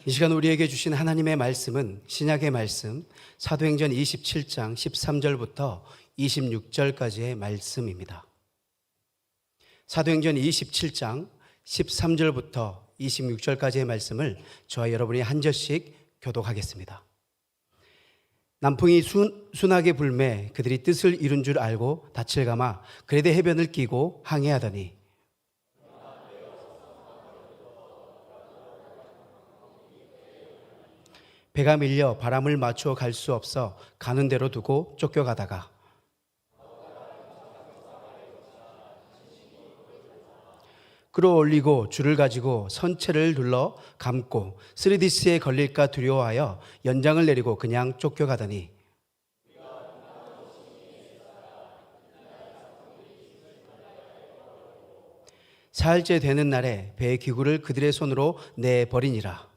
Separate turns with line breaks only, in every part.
이 시간 우리에게 주신 하나님의 말씀은 신약의 말씀 사도행전 27장 13절부터 26절까지의 말씀입니다. 사도행전 27장 13절부터 26절까지의 말씀을 저와 여러분이 한 절씩 교독하겠습니다. 남풍이 순하게 불매 그들이 뜻을 이룬 줄 알고 닻을 감아 그레데 해변을 끼고 항해하더니 배가 밀려 바람을 맞추어 갈 수 없어 가는 대로 두고 쫓겨가다가 끌어올리고 줄을 가지고 선체를 둘러 감고 스리디스에 걸릴까 두려워하여 연장을 내리고 그냥 쫓겨가더니 사흘째 되는 날에 배의 기구를 그들의 손으로 내버리니라.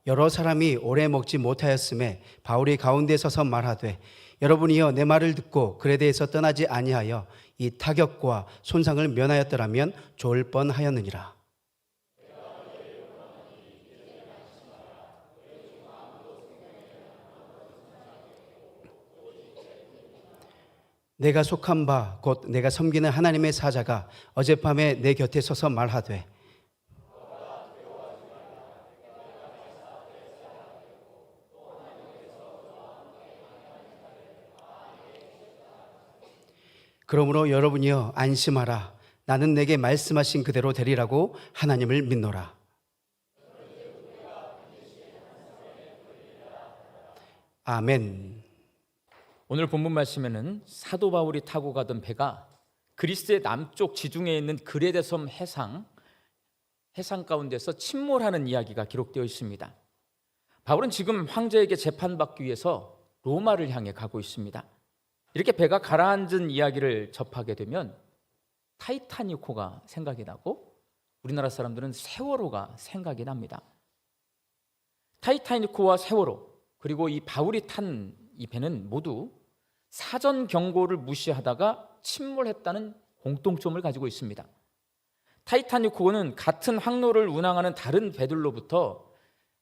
여러 사람이 오래 먹지 못하였음에 바울이 가운데 서서 말하되 여러분이여 내 말을 듣고 그레데에서 떠나지 아니하여 이 타격과 손상을 면하였더라면 좋을 뻔하였느니라. 내가 속한 바 곧 내가 섬기는 하나님의 사자가 어젯밤에 내 곁에 서서 말하되 그러므로 여러분이여 안심하라. 나는 내게 말씀하신 그대로 되리라고 하나님을 믿노라. 아멘.
오늘 본문 말씀에는 사도 바울이 타고 가던 배가 그리스의 남쪽 지중해에 있는 그레데 섬 해상 가운데서 침몰하는 이야기가 기록되어 있습니다. 바울은 지금 황제에게 재판받기 위해서 로마를 향해 가고 있습니다. 이렇게 배가 가라앉은 이야기를 접하게 되면 타이타닉호가 생각이 나고 우리나라 사람들은 세월호가 생각이 납니다. 타이타닉호와 세월호 그리고 이 바울이 탄 이 배는 모두 사전 경고를 무시하다가 침몰했다는 공통점을 가지고 있습니다. 타이타닉호는 같은 항로를 운항하는 다른 배들로부터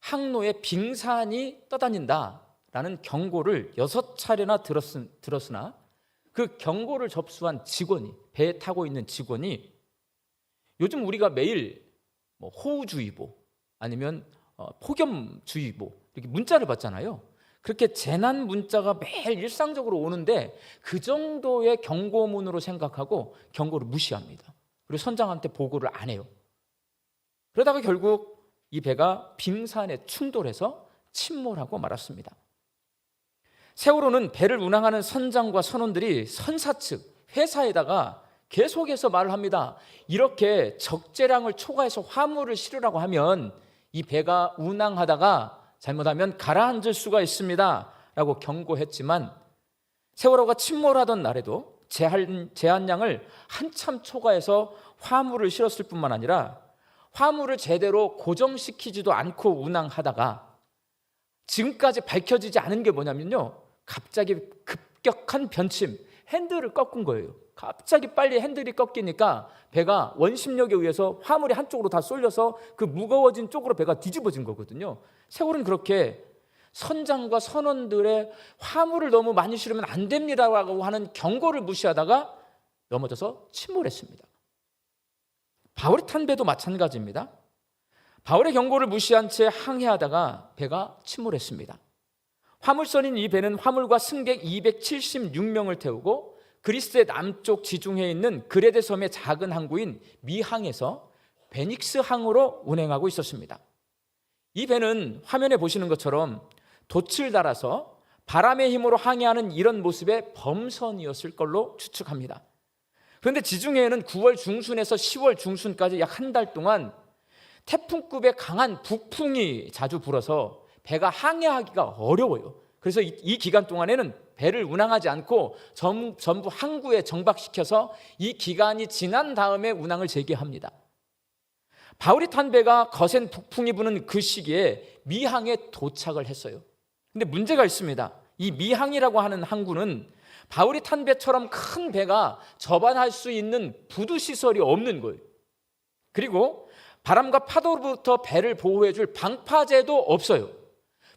항로에 빙산이 떠다닌다라는 경고를 6차례나 들었으나 그 경고를 접수한 직원이, 배에 타고 있는 직원이 요즘 우리가 매일 호우주의보 아니면 폭염주의보 이렇게 문자를 받잖아요. 그렇게 재난 문자가 매일 일상적으로 오는데 그 정도의 경고문으로 생각하고 경고를 무시합니다. 그리고 선장한테 보고를 안 해요. 그러다가 결국 이 배가 빙산에 충돌해서 침몰하고 말았습니다. 세월호는 배를 운항하는 선장과 선원들이 선사 측 회사에다가 계속해서 말을 합니다. 이렇게 적재량을 초과해서 화물을 실으라고 하면 이 배가 운항하다가 잘못하면 가라앉을 수가 있습니다 라고 경고했지만 세월호가 침몰하던 날에도 제한량을 한참 초과해서 화물을 실었을 뿐만 아니라 화물을 제대로 고정시키지도 않고 운항하다가 지금까지 밝혀지지 않은 게 뭐냐면요, 갑자기 급격한 변침, 핸들을 꺾은 거예요. 갑자기 빨리 핸들이 꺾이니까 배가 원심력에 의해서 화물이 한쪽으로 다 쏠려서 그 무거워진 쪽으로 배가 뒤집어진 거거든요. 세월은 그렇게 선장과 선원들의 화물을 너무 많이 실으면 안 됩니다라고 하는 경고를 무시하다가 넘어져서 침몰했습니다. 바울이 탄 배도 마찬가지입니다. 바울의 경고를 무시한 채 항해하다가 배가 침몰했습니다. 화물선인 이 배는 화물과 승객 276명을 태우고 그리스의 남쪽 지중해에 있는 그레데 섬의 작은 항구인 미항에서 베닉스 항으로 운행하고 있었습니다. 이 배는 화면에 보시는 것처럼 돛을 달아서 바람의 힘으로 항해하는 이런 모습의 범선이었을 걸로 추측합니다. 그런데 지중해에는 9월 중순에서 10월 중순까지 약 한 달 동안 태풍급의 강한 북풍이 자주 불어서 배가 항해하기가 어려워요. 그래서 이 기간 동안에는 배를 운항하지 않고 전부 항구에 정박시켜서 이 기간이 지난 다음에 운항을 재개합니다. 바울이 탄 배가 거센 북풍이 부는 그 시기에 미항에 도착을 했어요. 근데 문제가 있습니다. 이 미항이라고 하는 항구는 바울이 탄 배처럼 큰 배가 접안할 수 있는 부두 시설이 없는 거예요. 그리고 바람과 파도로부터 배를 보호해 줄 방파제도 없어요.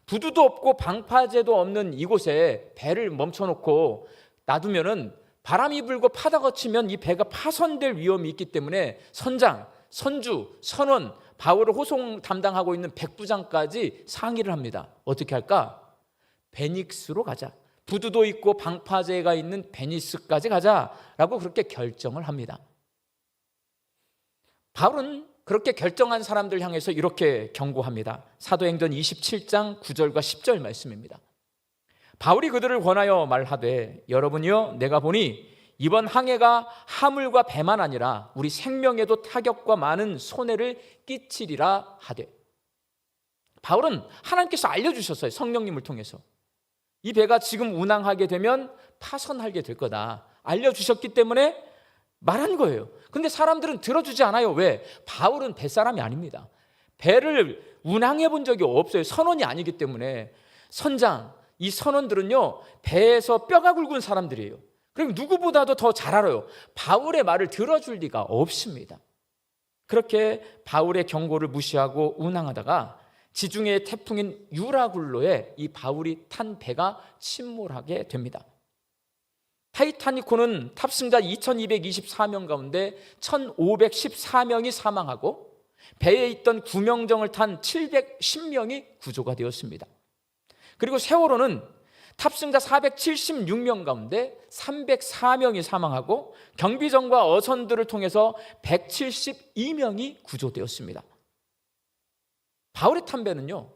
부두도 없고 방파제도 없는 이곳에 배를 멈춰놓고 놔두면은 바람이 불고 파도가 치면 이 배가 파손될 위험이 있기 때문에 선장, 선주, 선원, 바울을 호송 담당하고 있는 백부장까지 상의를 합니다. 어떻게 할까? 베닉스로 가자. 부두도 있고 방파제가 있는 베니스까지 가자라고 그렇게 결정을 합니다. 바울은 그렇게 결정한 사람들 향해서 이렇게 경고합니다. 사도행전 27장 9절과 10절 말씀입니다. 바울이 그들을 권하여 말하되 여러분이여 내가 보니 이번 항해가 하물과 배만 아니라 우리 생명에도 타격과 많은 손해를 끼치리라 하되. 바울은 하나님께서 알려주셨어요. 성령님을 통해서. 이 배가 지금 운항하게 되면 파손하게 될 거다 알려주셨기 때문에 말한 거예요. 근데 사람들은 들어주지 않아요. 왜? 바울은 뱃사람이 아닙니다. 배를 운항해 본 적이 없어요. 선원이 아니기 때문에. 선장, 이 선원들은요 배에서 뼈가 굵은 사람들이에요. 그럼 누구보다도 더 잘 알아요. 바울의 말을 들어줄 리가 없습니다. 그렇게 바울의 경고를 무시하고 운항하다가 지중해의 태풍인 유라굴로에 이 바울이 탄 배가 침몰하게 됩니다. 타이타니코는 탑승자 2224명 가운데 1514명이 사망하고 배에 있던 구명정을 탄 710명이 구조가 되었습니다. 그리고 세월호는 탑승자 476명 가운데 304명이 사망하고 경비정과 어선들을 통해서 172명이 구조되었습니다. 바울이 탄 배는요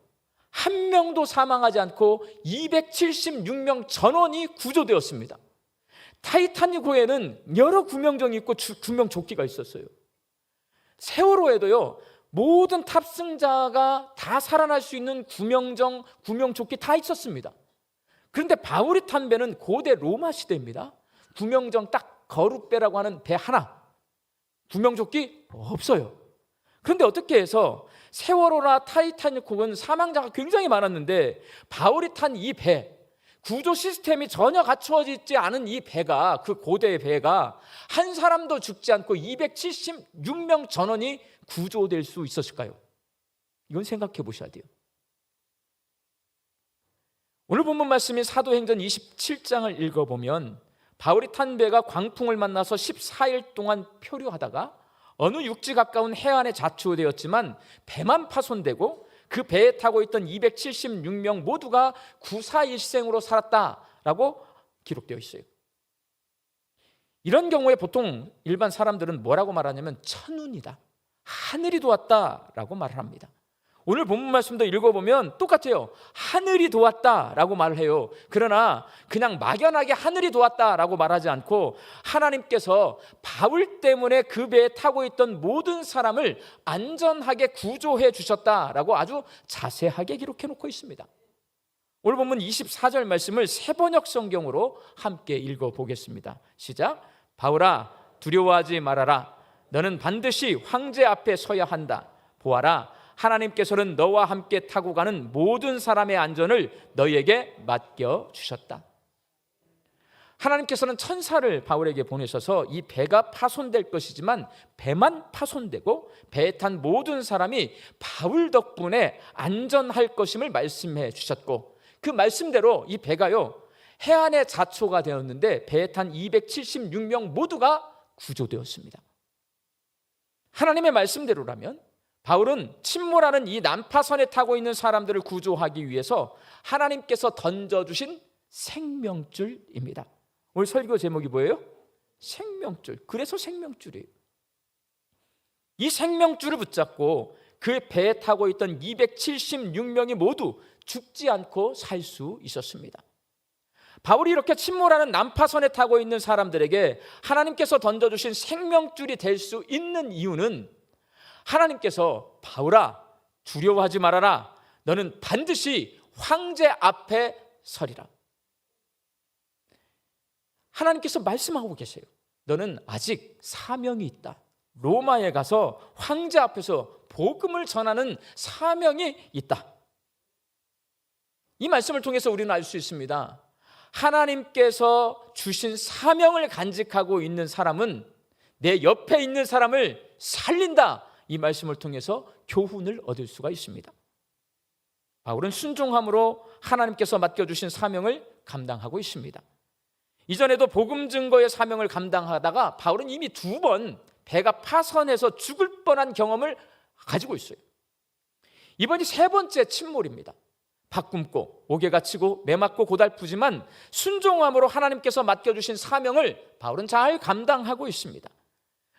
한 명도 사망하지 않고 276명 전원이 구조되었습니다. 타이타닉호에는 여러 구명정이 있고 구명조끼가 있었어요. 세월호에도요 모든 탑승자가 다 살아날 수 있는 구명정, 구명조끼 다 있었습니다. 그런데 바울이 탄 배는 고대 로마 시대입니다. 구명정 딱 거룻배라고 하는 배 하나, 구명조끼 없어요. 그런데 어떻게 해서 세월호나 타이타닉호는 사망자가 굉장히 많았는데 바울이 탄 이 배, 구조 시스템이 전혀 갖추어지지 않은 이 배가, 그 고대의 배가 한 사람도 죽지 않고 276명 전원이 구조될 수 있었을까요? 이건 생각해 보셔야 돼요. 오늘 본문 말씀인 사도행전 27장을 읽어보면 바울이 탄 배가 광풍을 만나서 14일 동안 표류하다가 어느 육지 가까운 해안에 자초되었지만 배만 파손되고 그 배에 타고 있던 276명 모두가 구사일생으로 살았다라고 기록되어 있어요. 이런 경우에 보통 일반 사람들은 뭐라고 말하냐면 천운이다, 하늘이 도왔다라고 말을 합니다. 오늘 본문 말씀도 읽어보면 똑같아요. 하늘이 도왔다라고 말을 해요. 그러나 그냥 막연하게 하늘이 도왔다라고 말하지 않고 하나님께서 바울 때문에 그 배에 타고 있던 모든 사람을 안전하게 구조해 주셨다라고 아주 자세하게 기록해 놓고 있습니다. 오늘 본문 24절 말씀을 새번역 성경으로 함께 읽어보겠습니다. 시작. 바울아 두려워하지 말아라. 너는 반드시 황제 앞에 서야 한다. 보아라 하나님께서는 너와 함께 타고 가는 모든 사람의 안전을 너희에게 맡겨주셨다. 하나님께서는 천사를 바울에게 보내셔서 이 배가 파손될 것이지만 배만 파손되고 배에 탄 모든 사람이 바울 덕분에 안전할 것임을 말씀해 주셨고 그 말씀대로 이 배가요 해안에 자초가 되었는데 배에 탄 276명 모두가 구조되었습니다. 하나님의 말씀대로라면 바울은 침몰하는 이 난파선에 타고 있는 사람들을 구조하기 위해서 하나님께서 던져주신 생명줄입니다. 오늘 설교 제목이 뭐예요? 생명줄. 그래서 생명줄이에요. 이 생명줄을 붙잡고 그 배에 타고 있던 276명이 모두 죽지 않고 살 수 있었습니다. 바울이 이렇게 침몰하는 난파선에 타고 있는 사람들에게 하나님께서 던져주신 생명줄이 될 수 있는 이유는 하나님께서 바울아 두려워하지 말아라. 너는 반드시 황제 앞에 서리라. 하나님께서 말씀하고 계세요. 너는 아직 사명이 있다. 로마에 가서 황제 앞에서 복음을 전하는 사명이 있다. 이 말씀을 통해서 우리는 알 수 있습니다. 하나님께서 주신 사명을 간직하고 있는 사람은 내 옆에 있는 사람을 살린다. 이 말씀을 통해서 교훈을 얻을 수가 있습니다. 바울은 순종함으로 하나님께서 맡겨주신 사명을 감당하고 있습니다. 이전에도 복음 증거의 사명을 감당하다가 바울은 이미 2번 배가 파선해서 죽을 뻔한 경험을 가지고 있어요. 이번이 3번째 침몰입니다. 밥 굶고 옥에 갇히고 매 맞고 고달프지만 순종함으로 하나님께서 맡겨주신 사명을 바울은 잘 감당하고 있습니다.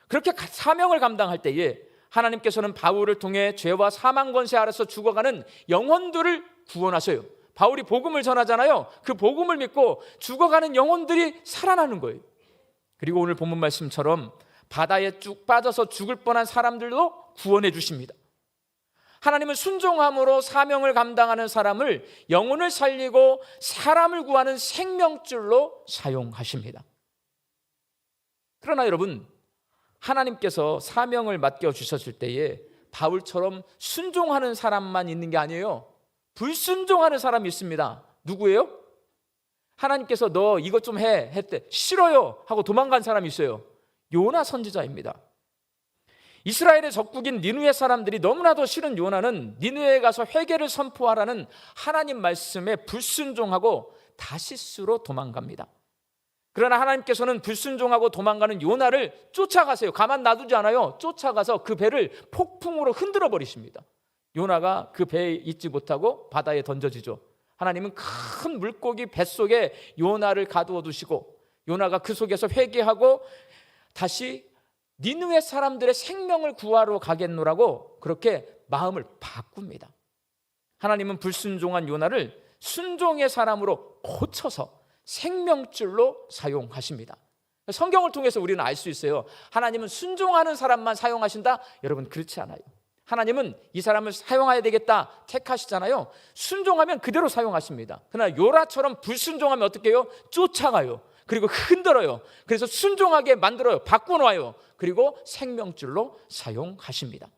그렇게 사명을 감당할 때에 하나님께서는 바울을 통해 죄와 사망 권세 아래서 죽어가는 영혼들을 구원하셔요. 바울이 복음을 전하잖아요. 그 복음을 믿고 죽어가는 영혼들이 살아나는 거예요. 그리고 오늘 본문 말씀처럼 바다에 쭉 빠져서 죽을 뻔한 사람들도 구원해 주십니다. 하나님은 순종함으로 사명을 감당하는 사람을 영혼을 살리고 사람을 구하는 생명줄로 사용하십니다. 그러나 여러분, 하나님께서 사명을 맡겨주셨을 때에 바울처럼 순종하는 사람만 있는 게 아니에요. 불순종하는 사람이 있습니다. 누구예요? 하나님께서 너 이것 좀 해 했대. 싫어요 하고 도망간 사람이 있어요. 요나 선지자입니다. 이스라엘의 적국인 니느웨 사람들이 너무나도 싫은 요나는 니느웨에 가서 회개를 선포하라는 하나님 말씀에 불순종하고 다시스로 도망갑니다. 그러나 하나님께서는 불순종하고 도망가는 요나를 쫓아가세요. 가만 놔두지 않아요. 쫓아가서 그 배를 폭풍으로 흔들어 버리십니다. 요나가 그 배에 있지 못하고 바다에 던져지죠. 하나님은 큰 물고기 뱃속에 요나를 가두어 두시고 요나가 그 속에서 회개하고 다시 니느웨 사람들의 생명을 구하러 가겠노라고 그렇게 마음을 바꿉니다. 하나님은 불순종한 요나를 순종의 사람으로 고쳐서 생명줄로 사용하십니다. 성경을 통해서 우리는 알 수 있어요. 하나님은 순종하는 사람만 사용하신다? 여러분, 그렇지 않아요. 하나님은 이 사람을 사용해야 되겠다 택하시잖아요. 순종하면 그대로 사용하십니다. 그러나 요나처럼 불순종하면 어떻게 해요? 쫓아가요. 그리고 흔들어요. 그래서 순종하게 만들어요. 바꿔놓아요. 그리고 생명줄로 사용하십니다.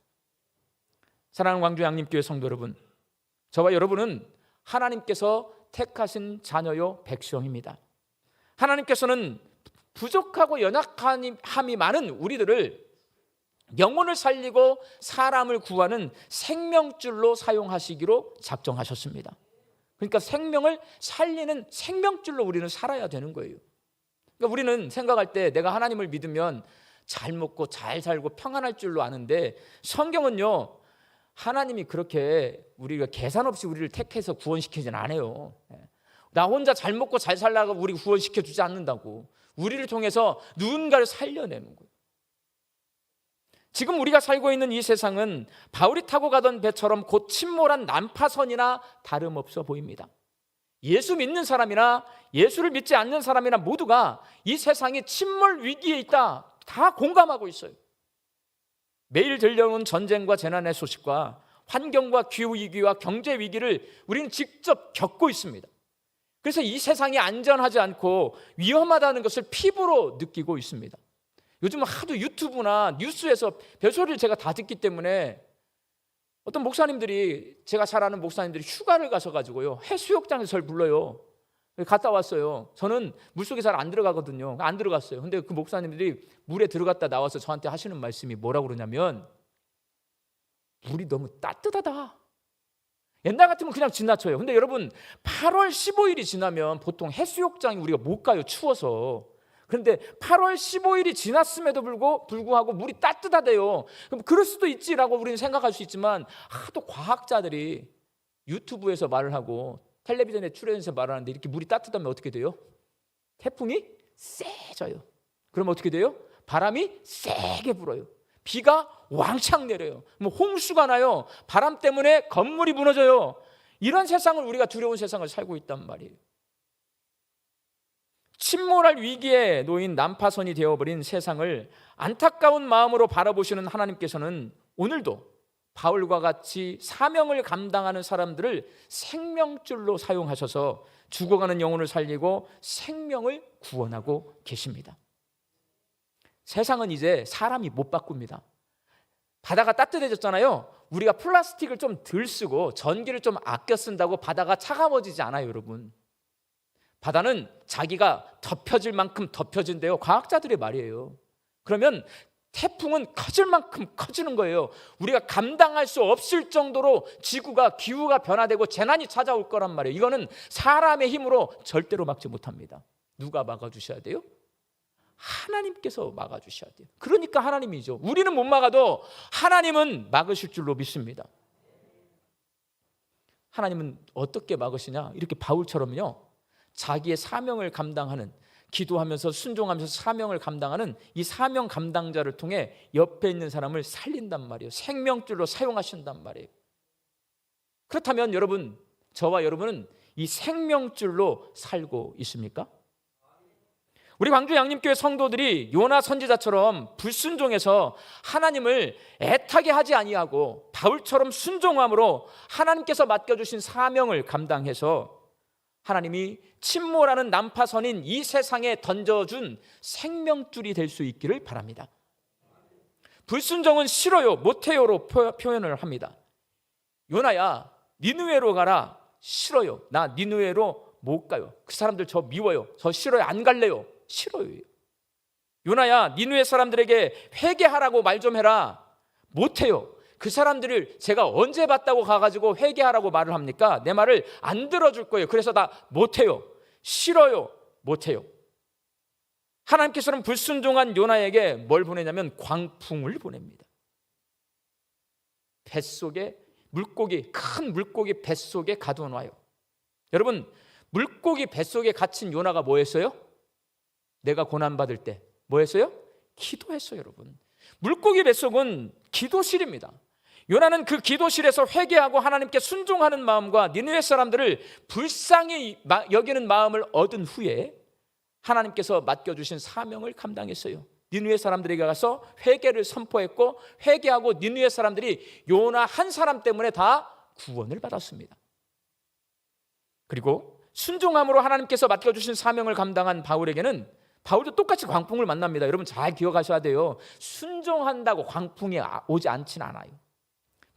사랑하는 광주 양림교회 성도 여러분, 저와 여러분은 하나님께서 택하신 자녀요 백성입니다. 하나님께서는 부족하고 연약함이 많은 우리들을 영혼을 살리고 사람을 구하는 생명줄로 사용하시기로 작정하셨습니다. 그러니까 생명을 살리는 생명줄로 우리는 살아야 되는 거예요. 그러니까 우리는 생각할 때 내가 하나님을 믿으면 잘 먹고 잘 살고 평안할 줄로 아는데 성경은요, 하나님이 그렇게 우리가 계산 없이 우리를 택해서 구원시키진 않아요. 나 혼자 잘 먹고 잘 살라고 우리 구원시켜 주지 않는다고. 우리를 통해서 누군가를 살려내는 거예요. 지금 우리가 살고 있는 이 세상은 바울이 타고 가던 배처럼 곧 침몰한 난파선이나 다름없어 보입니다. 예수 믿는 사람이나 예수를 믿지 않는 사람이나 모두가 이 세상이 침몰 위기에 있다, 다 공감하고 있어요. 매일 들려오는 전쟁과 재난의 소식과 환경과 기후위기와 경제위기를 우리는 직접 겪고 있습니다. 그래서 이 세상이 안전하지 않고 위험하다는 것을 피부로 느끼고 있습니다. 요즘은 하도 유튜브나 뉴스에서 별소리를 제가 다 듣기 때문에 어떤 목사님들이, 제가 잘 아는 목사님들이 휴가를 가셔가지고요, 해수욕장에서 저를 불러요. 갔다 왔어요. 저는 물속에 잘 안 들어가거든요. 안 들어갔어요. 근데 그 목사님들이 물에 들어갔다 나와서 저한테 하시는 말씀이 뭐라고 그러냐면, 물이 너무 따뜻하다. 옛날 같으면 그냥 지나쳐요. 근데 여러분, 8월 15일이 지나면 보통 해수욕장에 우리가 못 가요, 추워서. 그런데 8월 15일이 지났음에도 불구하고 물이 따뜻하대요. 그럼 그럴 수도 있지라고 우리는 생각할 수 있지만, 하도 과학자들이 유튜브에서 말을 하고 텔레비전에 출연해서 말하는데 이렇게 물이 따뜻하면 어떻게 돼요? 태풍이 세져요. 그럼 어떻게 돼요? 바람이 세게 불어요. 비가 왕창 내려요. 뭐 홍수가 나요. 바람 때문에 건물이 무너져요. 이런 세상을, 우리가 두려운 세상을 살고 있단 말이에요. 침몰할 위기에 놓인 난파선이 되어버린 세상을 안타까운 마음으로 바라보시는 하나님께서는 오늘도 바울과 같이 사명을 감당하는 사람들을 생명줄로 사용하셔서 죽어가는 영혼을 살리고 생명을 구원하고 계십니다. 세상은 이제 사람이 못 바꿉니다. 바다가 따뜻해졌잖아요. 우리가 플라스틱을 좀 덜 쓰고 전기를 좀 아껴 쓴다고 바다가 차가워지지 않아요, 여러분. 바다는 자기가 덮여질 만큼 덮여진대요. 과학자들의 말이에요. 그러면 태풍은 커질 만큼 커지는 거예요. 우리가 감당할 수 없을 정도로 지구가 기후가 변화되고 재난이 찾아올 거란 말이에요. 이거는 사람의 힘으로 절대로 막지 못합니다. 누가 막아주셔야 돼요? 하나님께서 막아주셔야 돼요. 그러니까 하나님이죠. 우리는 못 막아도 하나님은 막으실 줄로 믿습니다. 하나님은 어떻게 막으시냐? 이렇게 바울처럼요, 자기의 사명을 감당하는, 기도하면서 순종하면서 사명을 감당하는 이 사명 감당자를 통해 옆에 있는 사람을 살린단 말이에요. 생명줄로 사용하신단 말이에요. 그렇다면 여러분, 저와 여러분은 이 생명줄로 살고 있습니까? 우리 광주 양림교회 성도들이 요나 선지자처럼 불순종해서 하나님을 애타게 하지 아니하고 바울처럼 순종함으로 하나님께서 맡겨주신 사명을 감당해서 하나님이 침몰하는 난파선인 이 세상에 던져준 생명줄이 될 수 있기를 바랍니다. 불순종은 싫어요, 못해요로 표현을 합니다. 요나야, 니느웨로 가라. 싫어요. 나 니느웨로 못 가요. 그 사람들 저 미워요. 저 싫어요. 안 갈래요. 싫어요. 요나야, 니느웨 사람들에게 회개하라고 말 좀 해라. 못해요. 그 사람들을 제가 언제 봤다고 가가지고 회개하라고 말을 합니까? 내 말을 안 들어줄 거예요. 그래서 나 못해요. 싫어요. 못해요. 하나님께서는 불순종한 요나에게 뭘 보내냐면 광풍을 보냅니다. 뱃속에 물고기, 큰 물고기 뱃속에 가둬놔요. 여러분, 물고기 뱃속에 갇힌 요나가 뭐 했어요? 내가 고난받을 때 뭐 했어요? 기도했어요. 여러분, 물고기 뱃속은 기도실입니다. 요나는 그 기도실에서 회개하고 하나님께 순종하는 마음과 니느웨 사람들을 불쌍히 여기는 마음을 얻은 후에 하나님께서 맡겨주신 사명을 감당했어요. 니느웨 사람들에게 가서 회개를 선포했고, 회개하고 니느웨 사람들이 요나 한 사람 때문에 다 구원을 받았습니다. 그리고 순종함으로 하나님께서 맡겨주신 사명을 감당한 바울에게는, 바울도 똑같이 광풍을 만납니다. 여러분 잘 기억하셔야 돼요. 순종한다고 광풍이 오지 않진 않아요.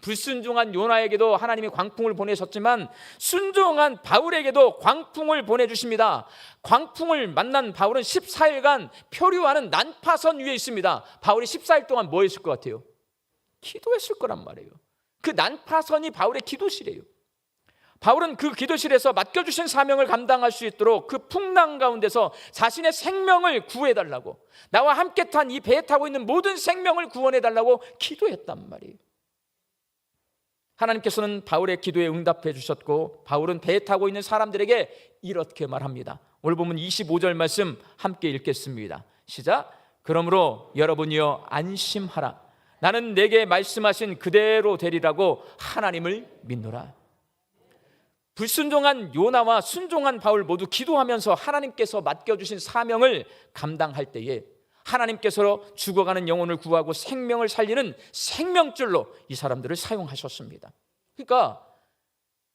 불순종한 요나에게도 하나님이 광풍을 보내셨지만 순종한 바울에게도 광풍을 보내주십니다. 광풍을 만난 바울은 14일간 표류하는 난파선 위에 있습니다. 바울이 14일 동안 뭐 했을 것 같아요? 기도했을 거란 말이에요. 그 난파선이 바울의 기도실이에요. 바울은 그 기도실에서 맡겨주신 사명을 감당할 수 있도록 그 풍랑 가운데서 자신의 생명을 구해달라고, 나와 함께 탄 이 배에 타고 있는 모든 생명을 구원해달라고 기도했단 말이에요. 하나님께서는 바울의 기도에 응답해 주셨고, 바울은 배에 타고 있는 사람들에게 이렇게 말합니다. 오늘 보면 25절 말씀 함께 읽겠습니다. 시작. 그러므로 여러분이여 안심하라. 나는 내게 말씀하신 그대로 되리라고 하나님을 믿노라. 불순종한 요나와 순종한 바울 모두 기도하면서 하나님께서 맡겨주신 사명을 감당할 때에 하나님께서 죽어가는 영혼을 구하고 생명을 살리는 생명줄로 이 사람들을 사용하셨습니다. 그러니까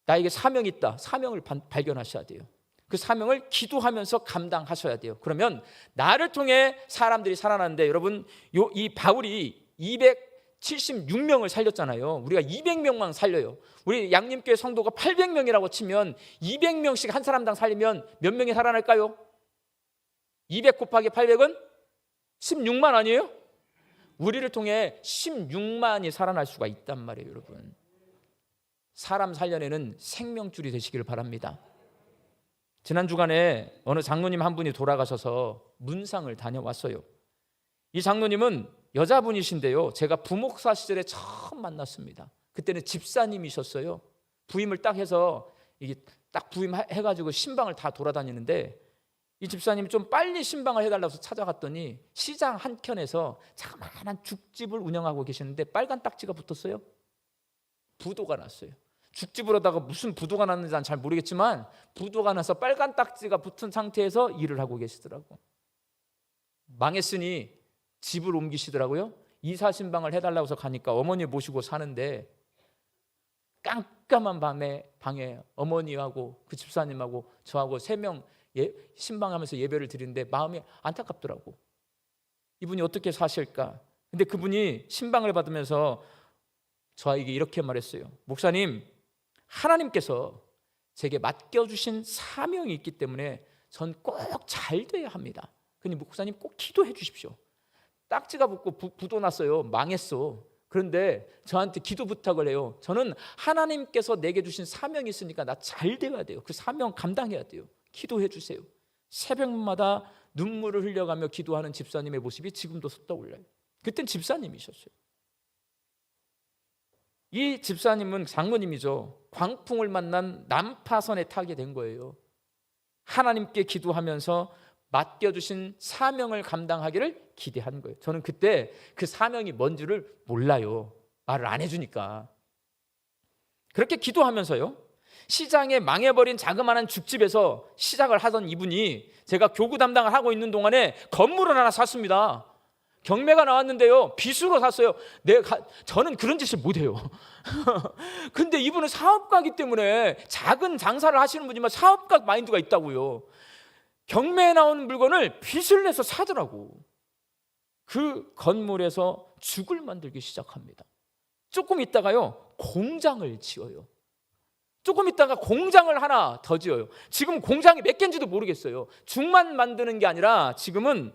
나에게 사명이 있다. 사명을 발견하셔야 돼요. 그 사명을 기도하면서 감당하셔야 돼요. 그러면 나를 통해 사람들이 살아나는데, 여러분 이 바울이 276명을 살렸잖아요. 우리가 200명만 살려요. 우리 양림교회 성도가 800명이라고 치면 200명씩 한 사람당 살리면 몇 명이 살아날까요? 200 곱하기 800은 16만 아니에요? 우리를 통해 16만이 살아날 수가 있단 말이에요. 여러분, 사람 살려내는 생명줄이 되시기를 바랍니다. 지난 주간에 어느 장로님 한 분이 돌아가셔서 문상을 다녀왔어요. 이 장로님은 여자분이신데요, 제가 부목사 시절에 처음 만났습니다. 그때는 집사님이셨어요. 부임을 딱 해서 이게 딱 부임해가지고 신방을 다 돌아다니는데, 이 집사님이 좀 빨리 신방을 해달라고 해서 찾아갔더니 시장 한켠에서 자그마한 죽집을 운영하고 계시는데 빨간 딱지가 붙었어요. 부도가 났어요. 죽집을 하다가 무슨 부도가 났는지 난 잘 모르겠지만 부도가 나서 빨간 딱지가 붙은 상태에서 일을 하고 계시더라고. 망했으니 집을 옮기시더라고요. 이사 신방을 해달라고 해서 가니까 어머니 모시고 사는데 깜깜한 밤에 방에 어머니하고 그 집사님하고 저하고 3명 신방하면서 예배를 드리는데 마음이 안타깝더라고. 이분이 어떻게 사실까? 근데 그분이 신방을 받으면서 저에게 이렇게 말했어요. 목사님, 하나님께서 제게 맡겨주신 사명이 있기 때문에 전 꼭 잘 돼야 합니다. 근데 목사님 꼭 기도해 주십시오. 딱지가 붙고 부도 났어요. 망했어. 그런데 저한테 기도 부탁을 해요. 저는 하나님께서 내게 주신 사명이 있으니까 나 잘 돼야 돼요. 그 사명 감당해야 돼요. 기도해 주세요. 새벽마다 눈물을 흘려가며 기도하는 집사님의 모습이 지금도 떠올라요. 그땐 집사님이셨어요. 이 집사님은 장로님이죠. 광풍을 만난 난파선에 타게 된 거예요. 하나님께 기도하면서 맡겨주신 사명을 감당하기를 기대한 거예요. 저는 그때 그 사명이 뭔지를 몰라요. 말을 안 해주니까. 그렇게 기도하면서요, 시장에 망해버린 자그마한 죽집에서 시작을 하던 이분이 제가 교구 담당을 하고 있는 동안에 건물을 하나 샀습니다. 경매가 나왔는데요, 빚으로 샀어요. 저는 그런 짓을 못해요. 근데 이분은 사업가이기 때문에 작은 장사를 하시는 분이지만 사업가 마인드가 있다고요. 경매에 나온 물건을 빚을 내서 사더라고. 그 건물에서 죽을 만들기 시작합니다. 조금 있다가요, 공장을 지어요. 조금 있다가 공장을 하나 더 지어요. 지금 공장이 몇 개인지도 모르겠어요. 죽만 만드는 게 아니라 지금은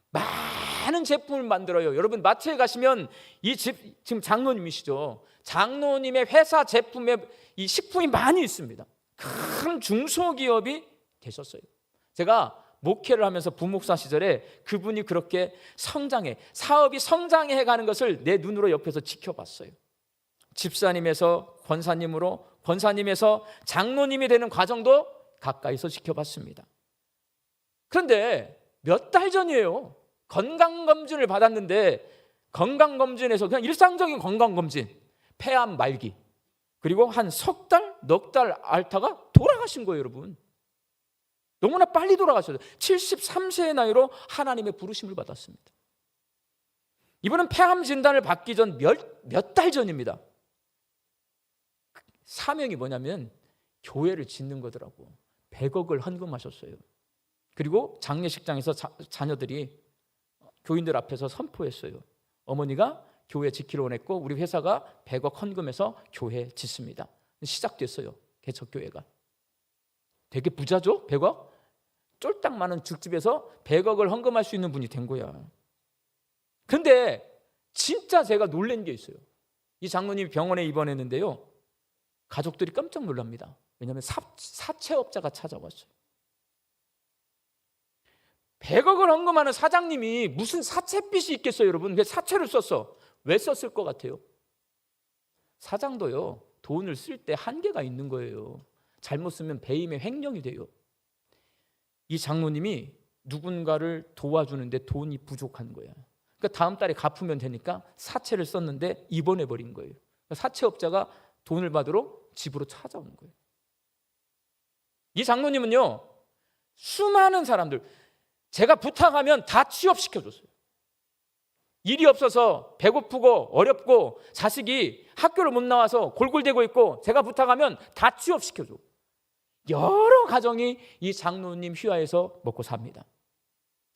많은 제품을 만들어요. 여러분 마트에 가시면 이 집, 지금 장로님이시죠. 장로님의 회사 제품에 이 식품이 많이 있습니다. 큰 중소기업이 되셨어요. 제가 목회를 하면서 부목사 시절에 그분이 그렇게 사업이 성장해 가는 것을 내 눈으로 옆에서 지켜봤어요. 집사님에서 권사님으로, 권사님에서 장로님이 되는 과정도 가까이서 지켜봤습니다. 그런데 몇 달 전이에요. 건강검진을 받았는데 건강검진에서 그냥 일상적인 건강검진, 폐암 말기, 그리고 한 석 달, 넉 달 앓다가 돌아가신 거예요, 여러분. 너무나 빨리 돌아가셨어요. 73세의 나이로 하나님의 부르심을 받았습니다. 이분은 폐암 진단을 받기 전 몇 달 전입니다. 사명이 뭐냐면 교회를 짓는 거더라고. 100억을 헌금하셨어요. 그리고 장례식장에서 자녀들이 교인들 앞에서 선포했어요. 어머니가 교회 짓기로 원했고 우리 회사가 100억 헌금해서 교회 짓습니다. 시작됐어요. 개척교회가. 되게 부자죠? 100억? 쫄딱 많은 죽집에서 100억을 헌금할 수 있는 분이 된 거야. 근데 진짜 제가 놀란 게 있어요. 이 장로님이 병원에 입원했는데요, 가족들이 깜짝 놀랍니다. 왜냐하면 사채업자가 찾아왔어요. 100억을 헌금하는 사장님이 무슨 사채빚이 있겠어요, 여러분? 왜 사채를 썼어? 왜 썼을 것 같아요? 사장도요, 돈을 쓸 때 한계가 있는 거예요. 잘못 쓰면 배임의 횡령이 돼요. 이 장로님이 누군가를 도와주는데 돈이 부족한 거야. 그러니까 다음 달에 갚으면 되니까 사채를 썼는데 입원해 버린 거예요. 사채업자가 돈을 받으러 집으로 찾아오는 거예요. 이 장로님은요, 수많은 사람들, 제가 부탁하면 다 취업시켜줬어요. 일이 없어서 배고프고 어렵고 자식이 학교를 못 나와서 골골대고 있고 제가 부탁하면 다 취업시켜줘. 여러 가정이 이 장로님 휘하에서 먹고 삽니다.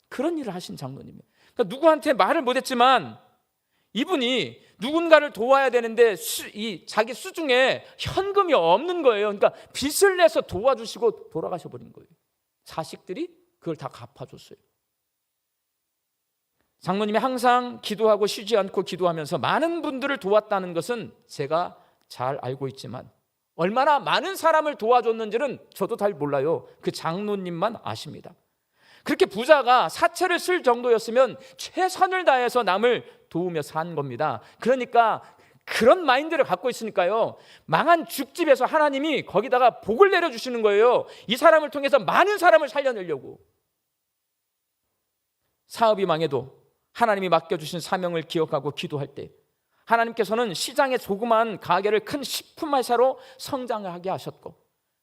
그런 일을 하신 장로님이에요. 그러니까 누구한테 말을 못했지만 이분이 누군가를 도와야 되는데 자기 수중에 현금이 없는 거예요. 그러니까 빚을 내서 도와주시고 돌아가셔 버린 거예요. 자식들이 그걸 다 갚아줬어요. 장로님이 항상 기도하고 쉬지 않고 기도하면서 많은 분들을 도왔다는 것은 제가 잘 알고 있지만 얼마나 많은 사람을 도와줬는지는 저도 잘 몰라요. 그 장로님만 아십니다. 그렇게 부자가 사채를 쓸 정도였으면 최선을 다해서 남을 도우며 산 겁니다. 그러니까 그런 마인드를 갖고 있으니까요, 망한 죽집에서 하나님이 거기다가 복을 내려주시는 거예요. 이 사람을 통해서 많은 사람을 살려내려고. 사업이 망해도 하나님이 맡겨주신 사명을 기억하고 기도할 때 하나님께서는 시장의 조그마한 가게를 큰 식품회사로 성장하게 하셨고,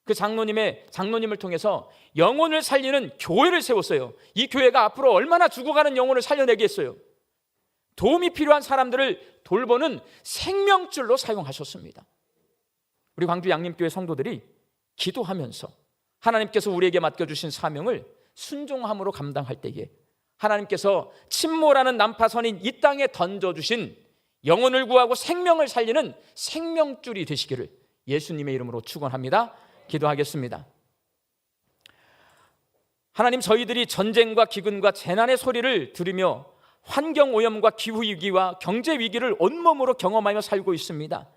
그 장로님을 통해서 영혼을 살리는 교회를 세웠어요. 이 교회가 앞으로 얼마나 죽어가는 영혼을 살려내겠어요. 도움이 필요한 사람들을 돌보는 생명줄로 사용하셨습니다. 우리 광주 양림교회 성도들이 기도하면서 하나님께서 우리에게 맡겨주신 사명을 순종함으로 감당할 때에 하나님께서 침몰하는 난파선인 이 땅에 던져주신 영혼을 구하고 생명을 살리는 생명줄이 되시기를 예수님의 이름으로 축원합니다. 기도하겠습니다. 하나님, 저희들이 전쟁과 기근과 재난의 소리를 들으며 환경오염과 기후위기와 경제위기를 온몸으로 경험하며 살고 있습니다.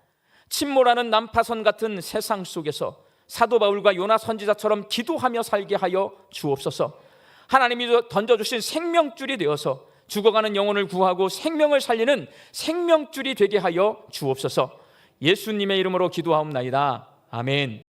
침몰하는 난파선 같은 세상 속에서 사도 바울과 요나 선지자처럼 기도하며 살게 하여 주옵소서. 하나님이 던져주신 생명줄이 되어서 죽어가는 영혼을 구하고 생명을 살리는 생명줄이 되게 하여 주옵소서. 예수님의 이름으로 기도하옵나이다. 아멘.